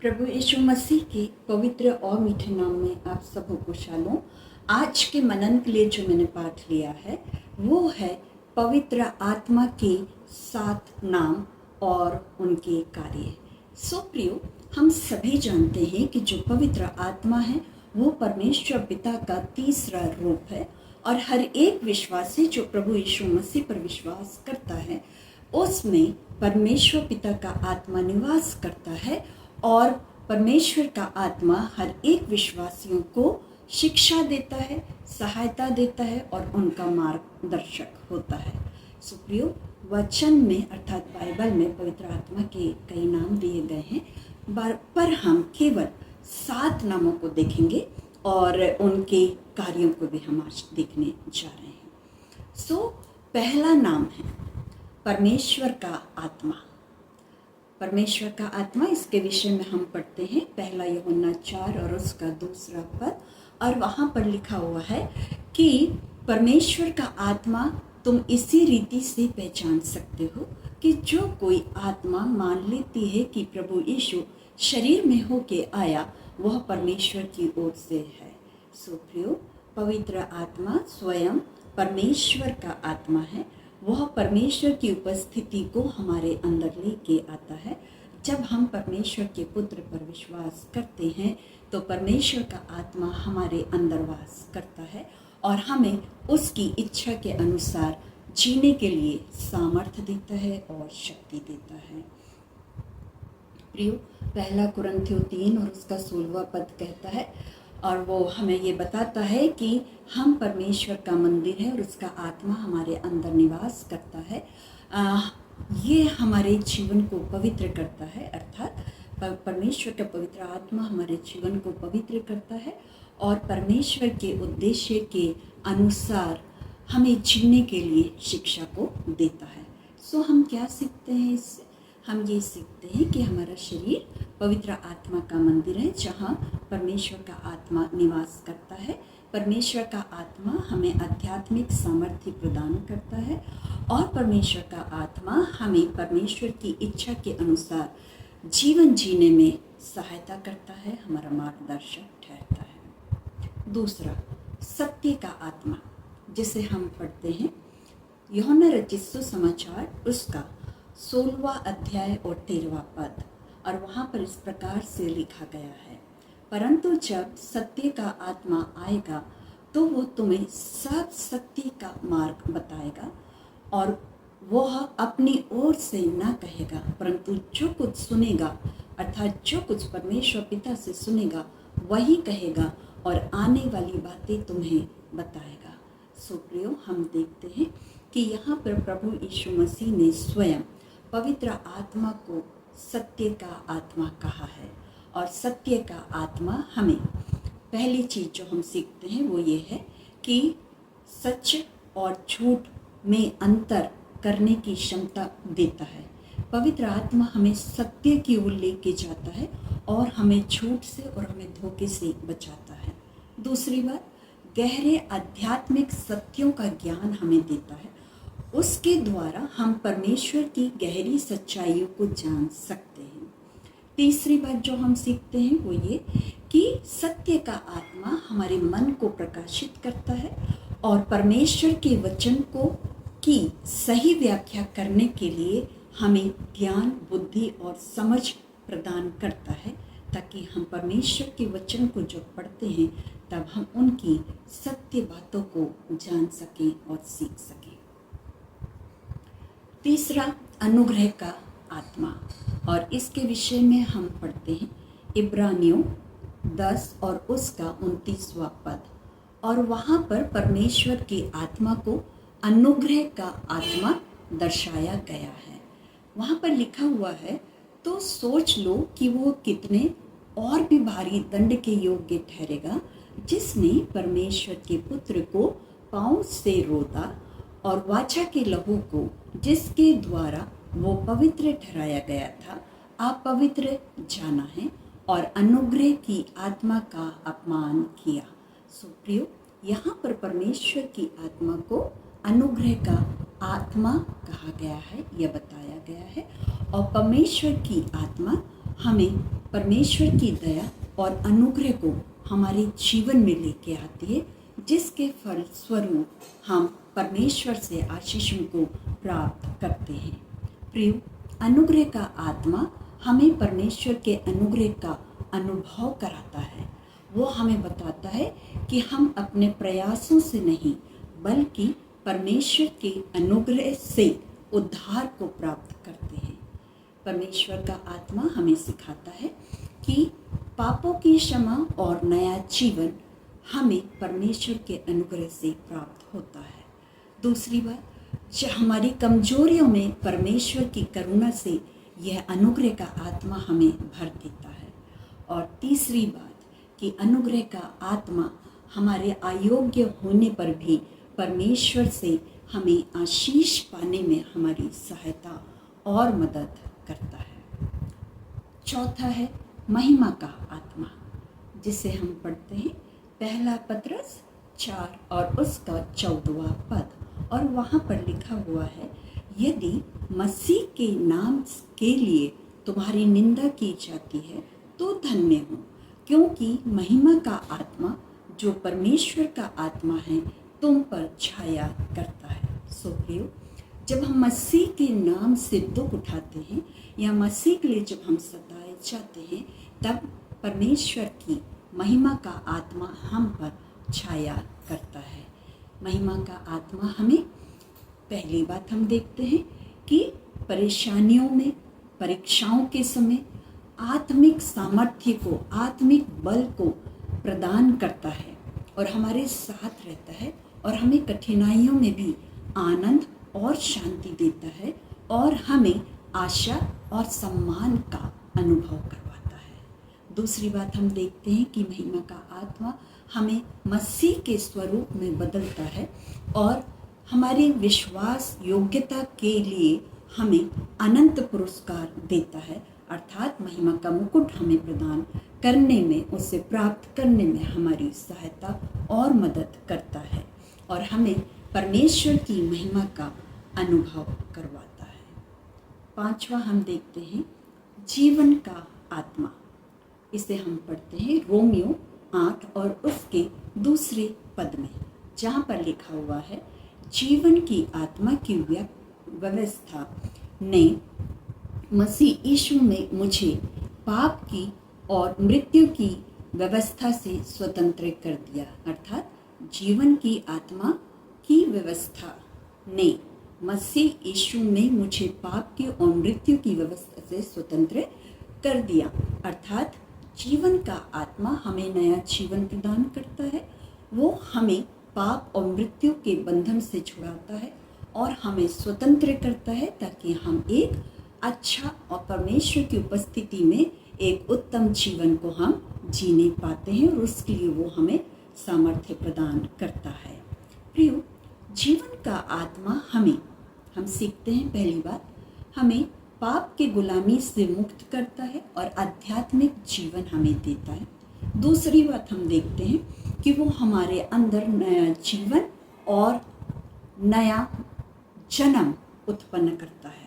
प्रभु यीशु मसीह के पवित्र और मीठे नाम में आप सबको को शालोम। आज के मनन के लिए जो मैंने पाठ लिया है वो है पवित्र आत्मा के 7 नाम और उनके कार्य। सो प्रियो, हम सभी जानते हैं कि जो पवित्र आत्मा है वो परमेश्वर पिता का तीसरा रूप है और हर एक विश्वासी जो प्रभु यीशु मसीह पर विश्वास करता है उसमें परमेश्वर पिता का आत्मा निवास करता है और परमेश्वर का आत्मा हर एक विश्वासियों को शिक्षा देता है, सहायता देता है और उनका मार्गदर्शक होता है। सुप्रियो, वचन में अर्थात बाइबल में पवित्र आत्मा के कई नाम दिए गए हैं, पर हम केवल 7 नामों को देखेंगे और उनके कार्यों को भी हम आज देखने जा रहे हैं। पहला नाम है परमेश्वर का आत्मा। परमेश्वर का आत्मा, इसके विषय में हम पढ़ते हैं 1 यूहन्ना 4 और उसका 2 पद, और वहाँ पर लिखा हुआ है कि परमेश्वर का आत्मा तुम इसी रीति से पहचान सकते हो कि जो कोई आत्मा मान लेती है कि प्रभु यीशु शरीर में होके आया वह परमेश्वर की ओर से है। प्रियो, पवित्र आत्मा स्वयं परमेश्वर का आत्मा है। वह परमेश्वर की उपस्थिति को हमारे अंदर लेके आता है। जब हम परमेश्वर के पुत्र पर विश्वास करते हैं तो परमेश्वर का आत्मा हमारे अंदर वास करता है और हमें उसकी इच्छा के अनुसार जीने के लिए सामर्थ्य देता है और शक्ति देता है। प्रियो, 1 कुरिन्थियों 3 और उसका 16वां पद कहता है, और वो हमें ये बताता है कि हम परमेश्वर का मंदिर है और उसका आत्मा हमारे अंदर निवास करता है। ये हमारे जीवन को पवित्र करता है, अर्थात परमेश्वर का पवित्र आत्मा हमारे जीवन को पवित्र करता है और परमेश्वर के उद्देश्य के अनुसार हमें जीने के लिए शिक्षा को देता है। हम क्या सीखते हैं इससे? हम ये सीखते हैं कि हमारा शरीर पवित्र आत्मा का मंदिर है जहाँ परमेश्वर का आत्मा निवास करता है। परमेश्वर का आत्मा हमें आध्यात्मिक सामर्थ्य प्रदान करता है और परमेश्वर का आत्मा हमें परमेश्वर की इच्छा के अनुसार जीवन जीने में सहायता करता है, हमारा मार्गदर्शक ठहरता है। दूसरा, सत्य का आत्मा, जिसे हम पढ़ते हैं यूहन्ना रचित सुसमाचार उसका 16वां अध्याय और 13वां पद, और वहाँ पर इस प्रकार से लिखा गया है, परंतु जब सत्य का आत्मा आएगा तो वो तुम्हें सब सत्य का मार्ग बताएगा और वह अपनी ओर से ना कहेगा, परंतु जो कुछ सुनेगा अर्थात जो कुछ परमेश्वर पिता से सुनेगा वही कहेगा और आने वाली बातें तुम्हें बताएगा। प्रियो, हम देखते हैं कि यहाँ पर प्रभु यीशु मसीह ने स्वयं पवित्र आत्मा को सत्य का आत्मा कहा है और सत्य का आत्मा हमें पहली चीज़ जो हम सीखते हैं वो ये है कि सच और झूठ में अंतर करने की क्षमता देता है। पवित्र आत्मा हमें सत्य की ओर लेके जाता है और हमें झूठ से और हमें धोखे से बचाता है। दूसरी बात, गहरे आध्यात्मिक सत्यों का ज्ञान हमें देता है, उसके द्वारा हम परमेश्वर की गहरी सच्चाइयों को जान सकते हैं। तीसरी बात जो हम सीखते हैं वो ये कि सत्य का आत्मा हमारे मन को प्रकाशित करता है और परमेश्वर के वचन को की सही व्याख्या करने के लिए हमें ज्ञान, बुद्धि और समझ प्रदान करता है, ताकि हम परमेश्वर के वचन को जब पढ़ते हैं तब हम उनकी सत्य बातों को जान सकें और सीख सकें। तीसरा, अनुग्रह का आत्मा, और इसके विषय में हम पढ़ते हैं इब्रानियों 10 और उसका 29वां पद, और वहाँ पर परमेश्वर की आत्मा को अनुग्रह का आत्मा दर्शाया गया है। वहाँ पर लिखा हुआ है, तो सोच लो कि वो कितने और भी भारी दंड के योग्य ठहरेगा जिसने परमेश्वर के पुत्र को पाँव से रोता और वाचा के लहू को जिसके द्वारा वो पवित्र ठहराया गया था, आप पवित्र जाना है और अनुग्रह की आत्मा का अपमान किया। प्रियो, यहाँ पर परमेश्वर की आत्मा को अनुग्रह का आत्मा कहा गया है, यह बताया गया है, और परमेश्वर की आत्मा हमें परमेश्वर की दया और अनुग्रह को हमारे जीवन में लेके आती है, जिसके फल स्वरूप हम परमेश्वर से आशीषों को प्राप्त करते हैं। प्रिय, अनुग्रह का आत्मा हमें परमेश्वर के अनुग्रह का अनुभव कराता है। वो हमें बताता है कि हम अपने प्रयासों से नहीं बल्कि परमेश्वर के अनुग्रह से उद्धार को प्राप्त करते हैं। परमेश्वर का आत्मा हमें सिखाता है कि पापों की क्षमा और नया जीवन हमें परमेश्वर के अनुग्रह से प्राप्त होता है। दूसरी बात, हमारी कमजोरियों में परमेश्वर की करुणा से यह अनुग्रह का आत्मा हमें भर देता है। और तीसरी बात कि अनुग्रह का आत्मा हमारे अयोग्य होने पर भी परमेश्वर से हमें आशीष पाने में हमारी सहायता और मदद करता है। चौथा है महिमा का आत्मा, जिसे हम पढ़ते हैं पहला पतरस 4 और उसका 14वां पद। और वहाँ पर लिखा हुआ है, यदि मसीह के नाम के लिए तुम्हारी निंदा की जाती है तो धन्य हो, क्योंकि महिमा का आत्मा जो परमेश्वर का आत्मा है तुम पर छाया करता है। सो प्रियो, जब हम मसीह के नाम से दुख उठाते हैं या मसीह के लिए जब हम सताए जाते हैं, तब परमेश्वर की महिमा का आत्मा हम पर छाया करता है। महिमा का आत्मा हमें, पहली बात हम देखते हैं कि परेशानियों में, परीक्षाओं के समय आत्मिक सामर्थ्य को, आत्मिक बल को प्रदान करता है और हमारे साथ रहता है और हमें कठिनाइयों में भी आनंद और शांति देता है और हमें आशा और सम्मान का अनुभव करवाता है। दूसरी बात हम देखते हैं कि महिमा का आत्मा हमें मसीह के स्वरूप में बदलता है और हमारी विश्वास योग्यता के लिए हमें अनंत पुरस्कार देता है, अर्थात महिमा का मुकुट हमें प्रदान करने में, उसे प्राप्त करने में हमारी सहायता और मदद करता है और हमें परमेश्वर की महिमा का अनुभव करवाता है। पांचवा हम देखते हैं जीवन का आत्मा। इसे हम पढ़ते हैं रोमियो 8 और उसके दूसरे पद में, जहाँ पर लिखा हुआ है, जीवन की आत्मा की व्यवस्था ने मसीह यीशु में मुझे पाप की और मृत्यु की व्यवस्था से स्वतंत्र कर दिया। अर्थात जीवन की आत्मा की व्यवस्था ने मसीह यीशु में मुझे पाप की और मृत्यु की व्यवस्था से स्वतंत्र कर दिया। अर्थात जीवन का आत्मा हमें नया जीवन प्रदान करता है, वो हमें पाप और मृत्यु के बंधन से छुड़ाता है और हमें स्वतंत्र करता है ताकि हम एक अच्छा और परमेश्वर की उपस्थिति में एक उत्तम जीवन को हम जीने पाते हैं और उसके लिए वो हमें सामर्थ्य प्रदान करता है। प्रियो, जीवन का आत्मा हम सीखते हैं, पहली बात हमें पाप के गुलामी से मुक्त करता है और आध्यात्मिक जीवन हमें देता है। दूसरी बात हम देखते हैं कि वो हमारे अंदर नया जीवन और नया जन्म उत्पन्न करता है।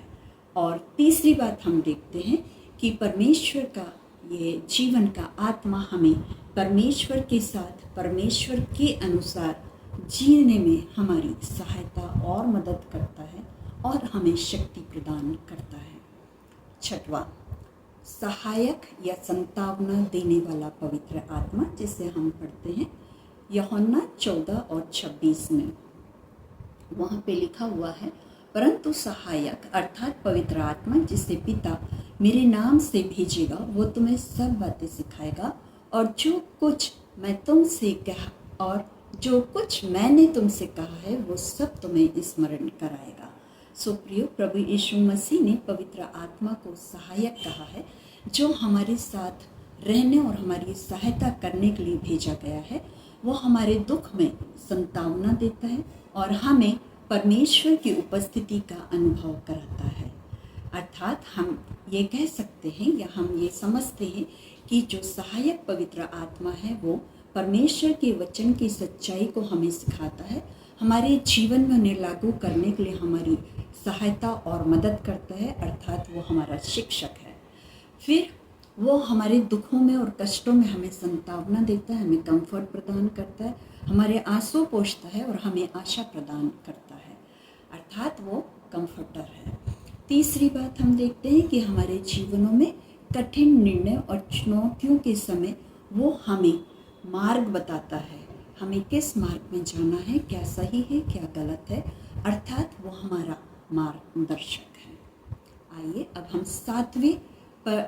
और तीसरी बात हम देखते हैं कि परमेश्वर का ये जीवन का आत्मा हमें परमेश्वर के साथ, परमेश्वर के अनुसार जीने में हमारी सहायता और मदद करता है और हमें शक्ति प्रदान करता है। छठवां, सहायक या संतावना देने वाला पवित्र आत्मा, जिसे हम पढ़ते हैं यूहन्ना 14 और 26 में। वहाँ पे लिखा हुआ है, परंतु सहायक अर्थात पवित्र आत्मा जिसे पिता मेरे नाम से भेजेगा, वो तुम्हें सब बातें सिखाएगा और जो कुछ मैंने तुमसे कहा है वो सब तुम्हें स्मरण कराएगा। सो प्रियो, प्रभु यीशु मसीह ने पवित्र आत्मा को सहायक कहा है, जो हमारे साथ रहने और हमारी सहायता करने के लिए भेजा गया है। वो हमारे दुख में संतावना देता है और हमें परमेश्वर की उपस्थिति का अनुभव कराता है। अर्थात हम ये कह सकते हैं या हम ये समझते हैं कि जो सहायक पवित्र आत्मा है वो परमेश्वर के वचन की सच्चाई को हमें सिखाता है, हमारे जीवन में उन्हें लागू करने के लिए हमारी सहायता और मदद करता है, अर्थात वो हमारा शिक्षक है। फिर वो हमारे दुखों में और कष्टों में हमें संतावना देता है, हमें कंफर्ट प्रदान करता है, हमारे आंसू पोंछता है और हमें आशा प्रदान करता है, अर्थात वो कंफर्टर है। तीसरी बात हम देखते हैं कि हमारे जीवनों में कठिन निर्णय और चुनौतियों के समय वो हमें मार्ग बताता है, हमें किस मार्ग में जाना है, क्या सही है क्या गलत है, अर्थात वो हमारा मार्गदर्शक है। आइए अब हम 7वें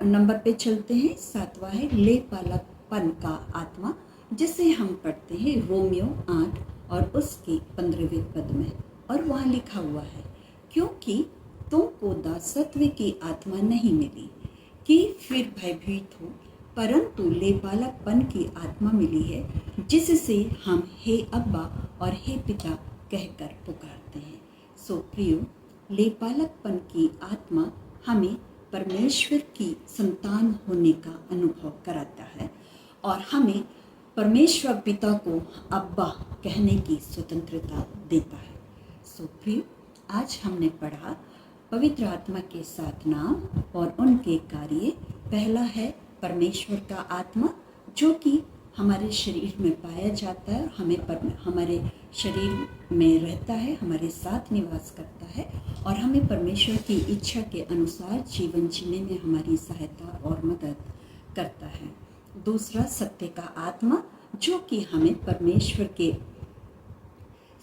नंबर पे चलते हैं। 7वां है ले पालकपन का आत्मा, जिसे हम पढ़ते हैं रोमियो 8 और उसके 15वें पद में, और वहाँ लिखा हुआ है, क्योंकि तुमको दासत्व की आत्मा नहीं मिली कि फिर भयभीत हो, परंतु ले बालकपन की आत्मा मिली है, जिससे हम हे अब्बा और हे पिता कहकर पुकारते हैं। सो प्रियो, ले बालकपन की आत्मा हमें परमेश्वर की संतान होने का अनुभव कराता है और हमें परमेश्वर पिता को अब्बा कहने की स्वतंत्रता देता है। सो प्रियो, आज हमने पढ़ा पवित्र आत्मा के 7 नाम और उनके कार्य। पहला है परमेश्वर का आत्मा, जो कि हमारे शरीर में पाया जाता है और हमारे शरीर में रहता है, हमारे साथ निवास करता है और हमें परमेश्वर की इच्छा के अनुसार जीवन जीने में हमारी सहायता और मदद करता है। दूसरा सत्य का आत्मा, जो कि हमें परमेश्वर के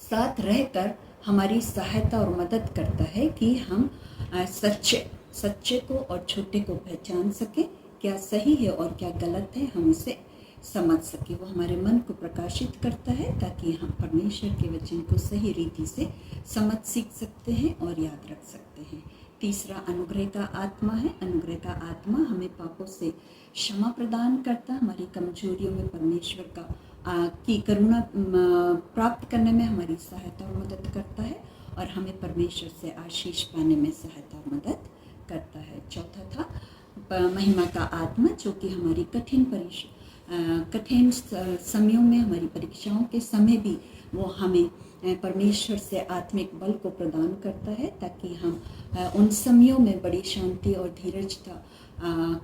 साथ रहकर हमारी सहायता और मदद करता है कि हम सच्चे को और झूठे को पहचान सकें, क्या सही है और क्या गलत है हम उसे समझ सके। वो हमारे मन को प्रकाशित करता है ताकि हम परमेश्वर के वचन को सही रीति से समझ सीख सकते हैं और याद रख सकते हैं। तीसरा अनुग्रह का आत्मा है। अनुग्रह का आत्मा हमें पापों से क्षमा प्रदान करता है, हमारी कमजोरियों में परमेश्वर की करुणा प्राप्त करने में हमारी सहायता और मदद करता है और हमें परमेश्वर से आशीष पाने में सहायता और मदद करता है। चौथा था महिमा का आत्मा, जो कि हमारी कठिन समयों में, हमारी परीक्षाओं के समय भी वो हमें परमेश्वर से आत्मिक बल को प्रदान करता है ताकि हम उन समयों में बड़ी शांति और धीरजता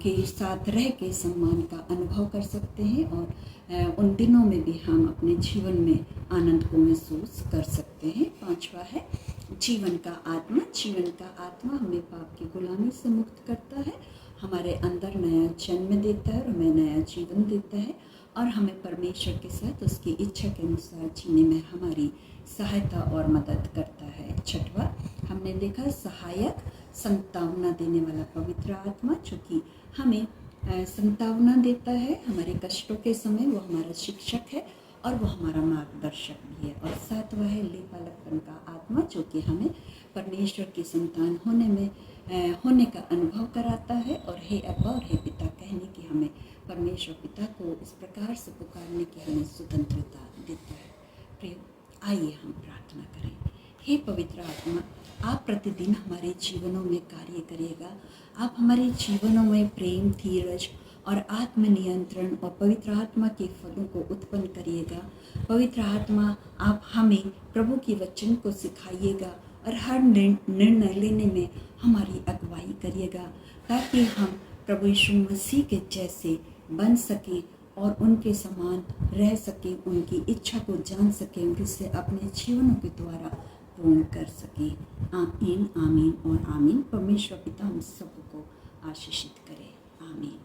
के साथ रह के सम्मान का अनुभव कर सकते हैं और उन दिनों में भी हम अपने जीवन में आनंद को महसूस कर सकते हैं। पांचवा है जीवन का आत्मा। जीवन का आत्मा हमें पाप की गुलामी से मुक्त करता है, हमारे अंदर नया जन्म देता है और हमें नया जीवन देता है और हमें परमेश्वर के साथ उसकी इच्छा के अनुसार जीने में हमारी सहायता और मदद करता है। छठवा हमने देखा सहायक, संतावना देने वाला पवित्र आत्मा, जो कि हमें संतावना देता है हमारे कष्टों के समय। वो हमारा शिक्षक है और वो हमारा मार्गदर्शक भी है। और सातवां है ले बालकपन का आत्मा, जो कि हमें परमेश्वर की संतान होने का अनुभव कराता है और हे अब्बा और हे पिता कहने की हमें परमेश्वर पिता को इस प्रकार से पुकारने की हमें स्वतंत्रता देता है। प्रिय, आइए हम प्रार्थना करें। हे पवित्र आत्मा, आप प्रतिदिन हमारे जीवनों में कार्य करिएगा। आप हमारे जीवनों में प्रेम, धीरज और आत्मनियंत्रण और पवित्र आत्मा के फलों को उत्पन्न करिएगा। पवित्र आत्मा, आप हमें प्रभु की वचन को सिखाइएगा और हर निर्णय लेने में हमारी अगुवाई करिएगा ताकि हम प्रभु यीशु मसीह के जैसे बन सकें और उनके समान रह सकें, उनकी इच्छा को जान सकें, उनसे अपने जीवनों के द्वारा पूर्ण कर सकें। आमीन, आमीन और आमीन। परमेश्वर पिता हम सबको आशीषित करे। आमीन।